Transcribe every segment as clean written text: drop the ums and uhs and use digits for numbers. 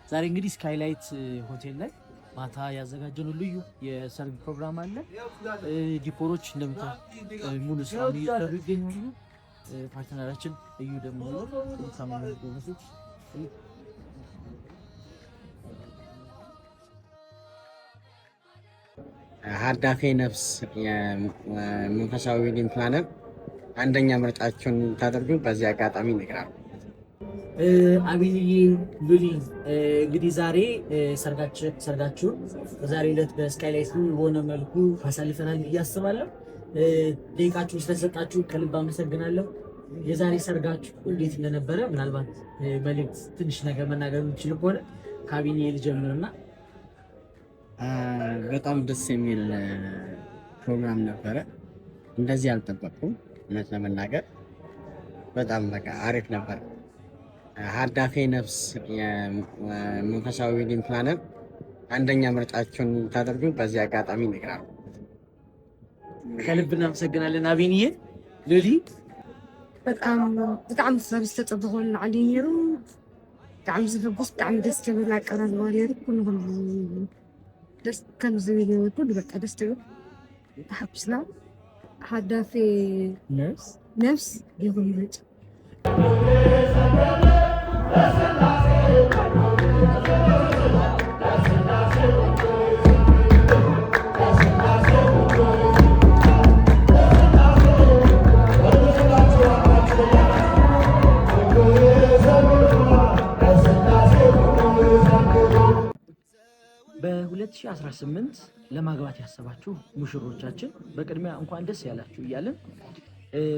ዛሬ እንግዲህ ስካይላይት ሆቴል ላይ ማታ ያዘጋጀነው ልዩ የሰርግ ፕሮግራም አለ። ዲኮሮች እንደምታዩት ሙሉ ስራውን እየሰሩ ይገኛሉ። ፓርትነራችን እዩ ደግሞ ሀዳፌ ነፍስ የመንፈሳዊ ዌዲንግ ፕላነር አንደኛ ምርጫችሁን ታደርጉ በዚህ አጋጣሚ ይነግራል። አቢልዬ ሉሊ እንግዲህ ዛሬ ሰርጋችሁን በዛሬ ዕለት በስካይላይት በሆነ መልኩ አሳልፈናል ብዬ አስባለሁ። ደቂቃችሁን ስለሰጣችሁ ከልብ አመሰግናለሁ። የዛሬ ሰርጋችሁ እንዴት እንደነበረ ምናልባት መልዕክት ትንሽ ነገር መናገር የምችል ከሆነ ከአቢልዬ ልጀምርና። በጣም ደስ የሚል ፕሮግራም ነበረ። እንደዚህ አልጠበቅኩም እውነት ለመናገር በጣም በቃ አሪፍ ነበር። ሀዳፌ ነፍስ የመንፈሳዊ ዌዲንግ ፕላነር አንደኛ ምርጫችሁን ታደርጉ በዚህ አጋጣሚ ይነግራል። ከልብ እናመሰግናለን። አቢንዬ ሉሊ በጣም ዝተፀበኹን ዓሊ ነይሩ። ብጣዕሚ ዝሕጉስ ብጣዕሚ ደስ ዝብል ኣቀራርባ ነይሩ። ኩልኩም ደስ ከም ዝብል ኩሉ በቃ ደስ ትብል ተሓጒስና። ሀዳፌ ነፍስ ይሁን ይመጭ በ2018 ለማግባት ያሰባችሁ ሙሽሮቻችን በቅድሚያ እንኳን ደስ ያላችሁ እያለን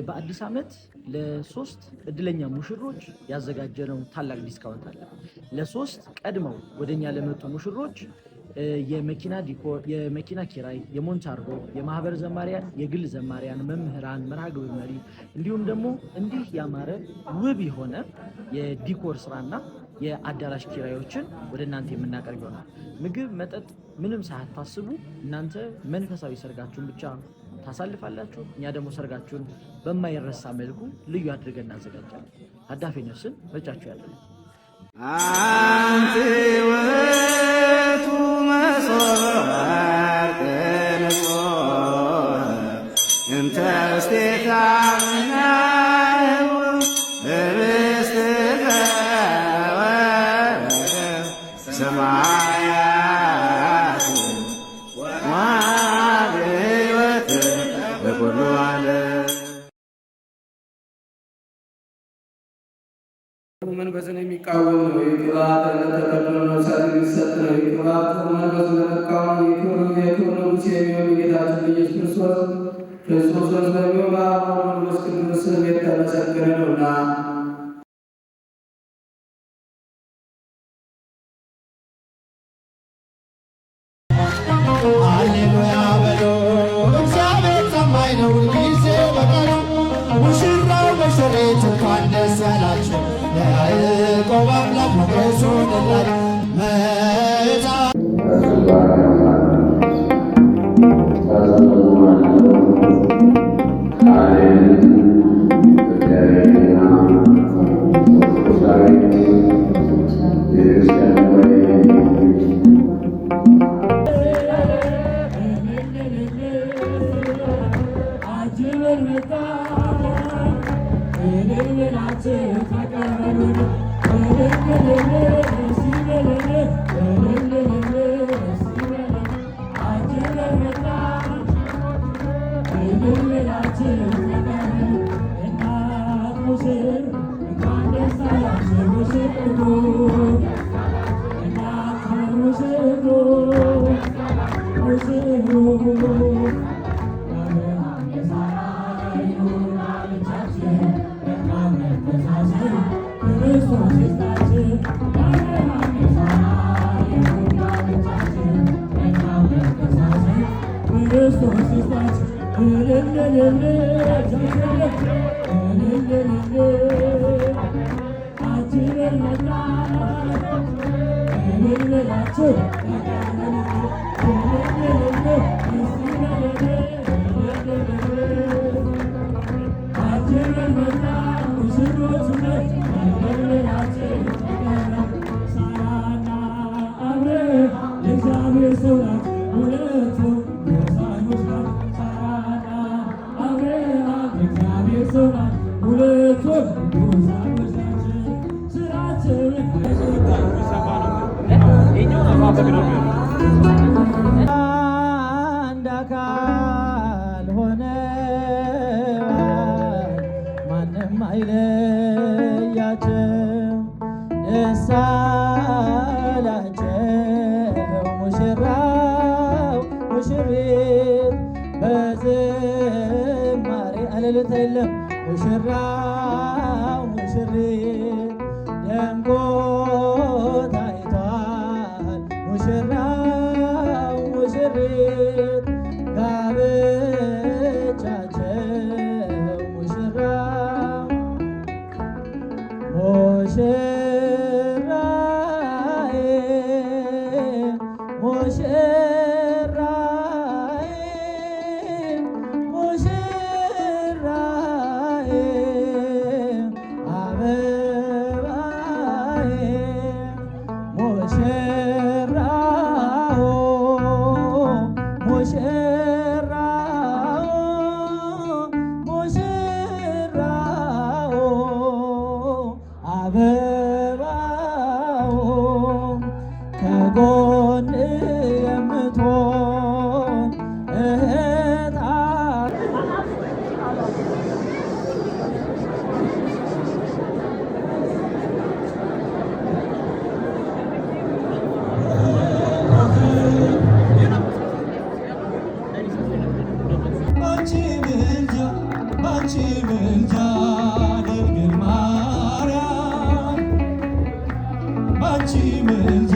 በአዲስ ዓመት ለሶስት እድለኛ ሙሽሮች ያዘጋጀነው ታላቅ ዲስካውንት አለ። ለሶስት ቀድመው ወደኛ ለመጡ ሙሽሮች የመኪና ዲኮር፣ የመኪና ኪራይ፣ የሞንታርቦ፣ የማህበር ዘማሪያን፣ የግል ዘማሪያን፣ መምህራን፣ መርሃ ግብር መሪ እንዲሁም ደግሞ እንዲህ ያማረ ውብ የሆነ የዲኮር ስራና የአዳራሽ ኪራዮችን ወደ እናንተ የምናቀርብ ይሆናል። ምግብ፣ መጠጥ ምንም ሳታስቡ እናንተ መንፈሳዊ ሰርጋችሁን ብቻ ታሳልፋላችሁ። እኛ ደግሞ ሰርጋችሁን በማይረሳ መልኩ ልዩ አድርገን እናዘጋጃለን። ሀዳፌ ነፍስን ምርጫችሁ ያለ አንቲ ውእቱ መሶበ ቅንጦ እንተ ውስቴታ መንፈስን የሚቃወም ነው። የቅባት ተቀብሎ ነፍሳት የሚሰጥ ነው። የቅባት መንፈስ ለመቃወም የክብር ንጉሥ የሚሆን ጌታችን ኢየሱስ ክርስቶስ በሚሆን በአብ መንፈስ ቅዱስ ስም የተመሰገነ ነውና ሃሌሉያ በሎ እግዚአብሔር ታማኝ ነው ጊዜ በቀኑ ሙሽራው ሙሽሪት እንኳን ደስ ያላችሁ የያዕቆብ አምላክ ሞገሱ ይሁንላችሁ። Sarana አንድ አካል ሆነ ማንም አይለያቸው ደስ አላቸው ሙሽራው ሙሽሪት በዝማሬ አለልታ የለም ሙሽራው ሙሽሪት ደምቆ ታይቷል ሙሽራው ሙሽሪት ጋብቻቸው ሙሽራው ሙሽራዬ ሙሽራዬ ሙሽራዬ አበባዬ ሙሽራው ሙሽራው ሙሽራው አበባው ከጎን የምትሆን እህት ባንቺ ምልጃ ድንግል ማርያም ባንቺ ምልጃ